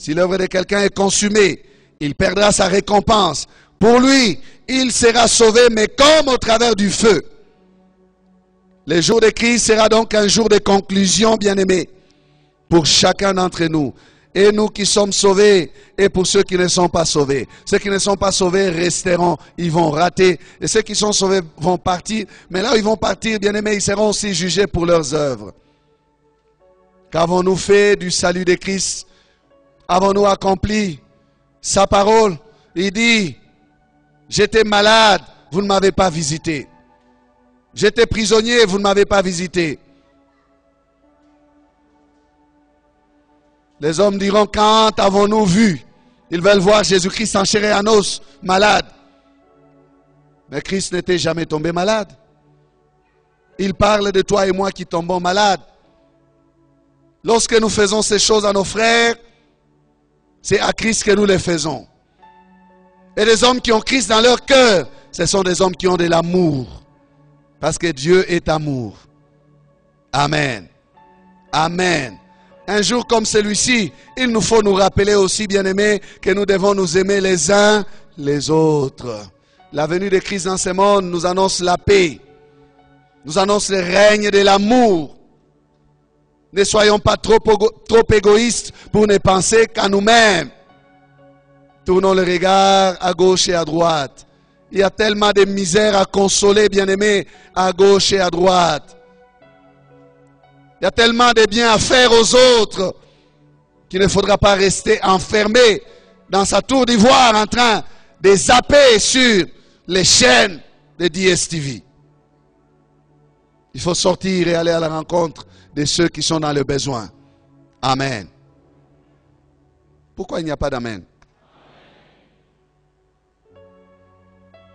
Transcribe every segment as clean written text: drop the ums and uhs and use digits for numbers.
Si l'œuvre de quelqu'un est consumée, il perdra sa récompense. Pour lui, il sera sauvé, mais comme au travers du feu. Le jour de Christ sera donc un jour de conclusion, bien-aimés, pour chacun d'entre nous. Et nous qui sommes sauvés, et pour ceux qui ne sont pas sauvés. Ceux qui ne sont pas sauvés resteront, ils vont rater. Et ceux qui sont sauvés vont partir. Mais là où ils vont partir, bien-aimés, ils seront aussi jugés pour leurs œuvres. Qu'avons-nous fait du salut de Christ? Avons-nous accompli sa parole? Il dit, j'étais malade, vous ne m'avez pas visité. J'étais prisonnier, vous ne m'avez pas visité. Les hommes diront, quand avons-nous vu? Ils veulent voir Jésus-Christ en chair et en os, malade. Mais Christ n'était jamais tombé malade. Il parle de toi et moi qui tombons malades. Lorsque nous faisons ces choses à nos frères, c'est à Christ que nous les faisons. Et les hommes qui ont Christ dans leur cœur, ce sont des hommes qui ont de l'amour. Parce que Dieu est amour. Amen. Amen. Un jour comme celui-ci, il nous faut nous rappeler aussi, bien-aimés, que nous devons nous aimer les uns les autres. La venue de Christ dans ce monde nous annonce la paix. Nous annonce le règne de l'amour. Ne soyons pas trop égoïstes pour ne penser qu'à nous-mêmes. Tournons le regard à gauche et à droite. Il y a tellement de misère à consoler, bien-aimés, à gauche et à droite. Il y a tellement de bien à faire aux autres qu'il ne faudra pas rester enfermé dans sa tour d'ivoire en train de zapper sur les chaînes de DSTV. Il faut sortir et aller à la rencontre de ceux qui sont dans le besoin. Amen. Pourquoi il n'y a pas d'amen?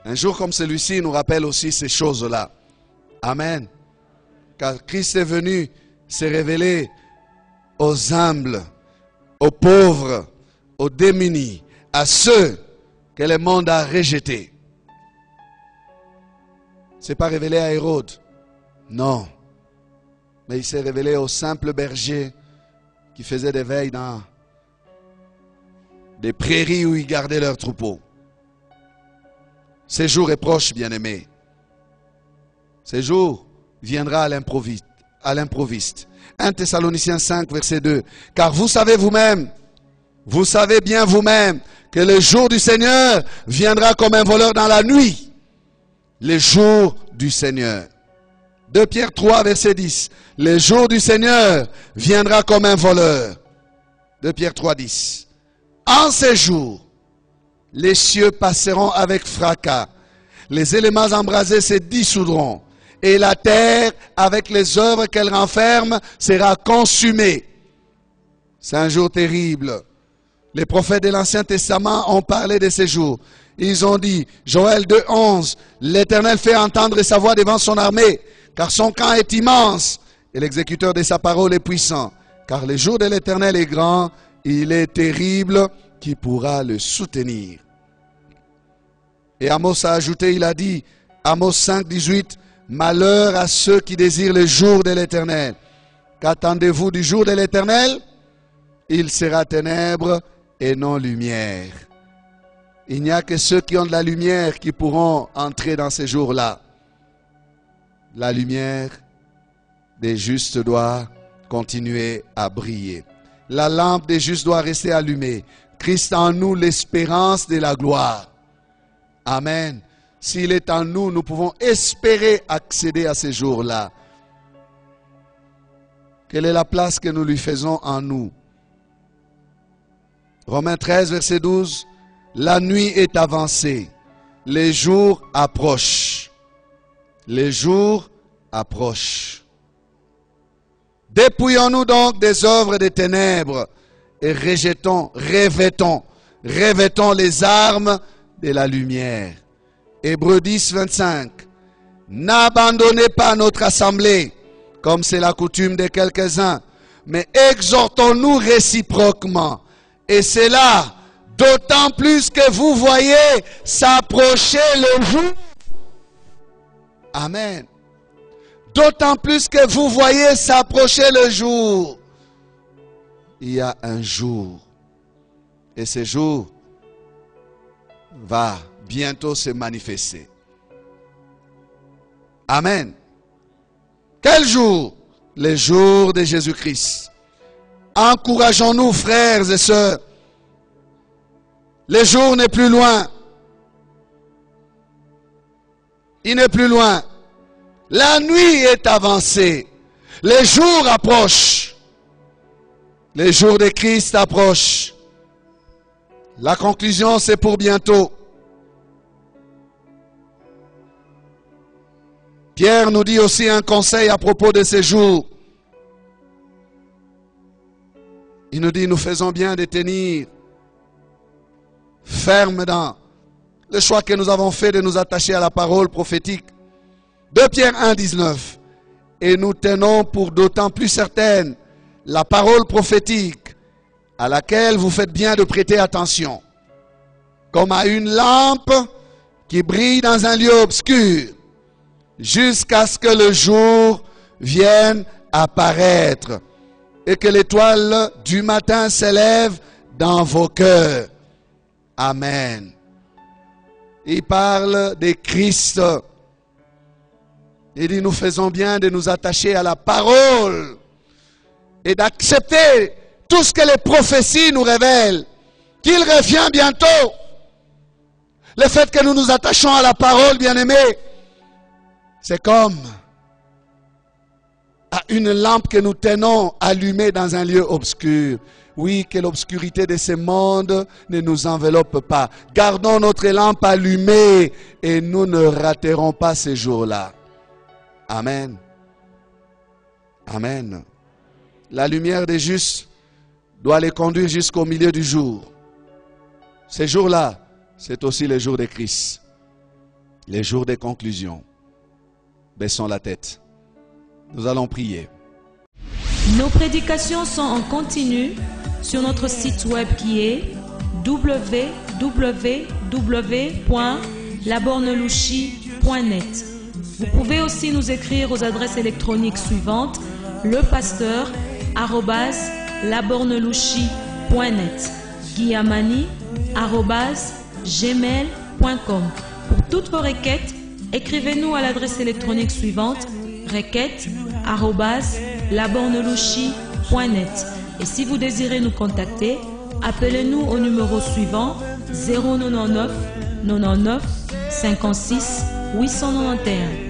Un jour comme celui-ci nous rappelle aussi ces choses-là. Amen. Car Christ est venu se révéler aux humbles, aux pauvres, aux démunis, à ceux que le monde a rejetés. Ce n'est pas révélé à Hérode. Non. Mais il s'est révélé aux simples bergers qui faisaient des veilles dans des prairies où ils gardaient leurs troupeaux. Ce jour est proche, bien-aimés. Ce jour viendra à l'improviste. 1 Thessaloniciens 5, verset 2. Car vous savez vous-même, vous savez bien vous-même, que le jour du Seigneur viendra comme un voleur dans la nuit. Le jour du Seigneur. 2 Pierre 3, verset 10. Le jour du Seigneur viendra comme un voleur. 2 Pierre 3, 10. En ces jours, les cieux passeront avec fracas. Les éléments embrasés se dissoudront. Et la terre, avec les œuvres qu'elle renferme, sera consumée. C'est un jour terrible. Les prophètes de l'Ancien Testament ont parlé de ces jours. Ils ont dit, Joël 2,11, l'Éternel fait entendre sa voix devant son armée, car son camp est immense, et l'exécuteur de sa parole est puissant. Car le jour de l'Éternel est grand, il est terrible, qui pourra le soutenir. Et Amos a ajouté, il a dit, Amos 5, 18, malheur à ceux qui désirent le jour de l'Éternel. Qu'attendez-vous du jour de l'Éternel? Il sera ténèbres et non lumière. Il n'y a que ceux qui ont de la lumière qui pourront entrer dans ces jours-là. La lumière des justes doit continuer à briller. La lampe des justes doit rester allumée. Christ en nous, l'espérance de la gloire. Amen. S'il est en nous, nous pouvons espérer accéder à ces jours-là. Quelle est la place que nous lui faisons en nous? Romains 13, verset 12. La nuit est avancée. Les jours approchent. Les jours approchent. Dépouillons-nous donc des œuvres des ténèbres et revêtons les armes de la lumière. Hébreux 10, 25. N'abandonnez pas notre assemblée, comme c'est la coutume de quelques-uns, mais exhortons-nous réciproquement. Et c'est là, d'autant plus que vous voyez s'approcher le jour. Amen. D'autant plus que vous voyez s'approcher le jour. Il y a un jour Et ce jour va bientôt se manifester. Amen. Quel jour? Le jour de Jésus-Christ. Encourageons-nous, frères et sœurs. Le jour n'est plus loin. Il n'est plus loin. La nuit est avancée. Les jours approchent. Les jours de Christ approchent. La conclusion, c'est pour bientôt. Pierre nous dit aussi un conseil à propos de ces jours. Il nous dit, nous faisons bien de tenir ferme dans le choix que nous avons fait de nous attacher à la parole prophétique. 2 Pierre 1, 19. Et nous tenons pour d'autant plus certaine la parole prophétique à laquelle vous faites bien de prêter attention, comme à une lampe qui brille dans un lieu obscur, jusqu'à ce que le jour vienne apparaître et que l'étoile du matin s'élève dans vos cœurs. Amen. Il parle de Christ. Il dit, nous faisons bien de nous attacher à la parole et d'accepter tout ce que les prophéties nous révèlent, qu'il revient bientôt. Le fait que nous nous attachons à la parole, bien-aimés, c'est comme à une lampe que nous tenons allumée dans un lieu obscur. Oui, que l'obscurité de ce monde ne nous enveloppe pas. Gardons notre lampe allumée et nous ne raterons pas ces jours-là. Amen. Amen. La lumière des justes doit les conduire jusqu'au milieu du jour. Ces jours-là, c'est aussi les jours de Christ. Les jours des conclusions. Baissons la tête. Nous allons prier. Nos prédications sont en continu sur notre site web qui est www.labornelouchi.net. Vous pouvez aussi nous écrire aux adresses électroniques suivantes: lepasteur@labornelouchi.net, guillamani@gmail.com. Pour toutes vos requêtes, écrivez-nous à l'adresse électronique suivante: requêtes@labornelouchi.net. Et si vous désirez nous contacter, appelez-nous au numéro suivant: 099 99 56 891.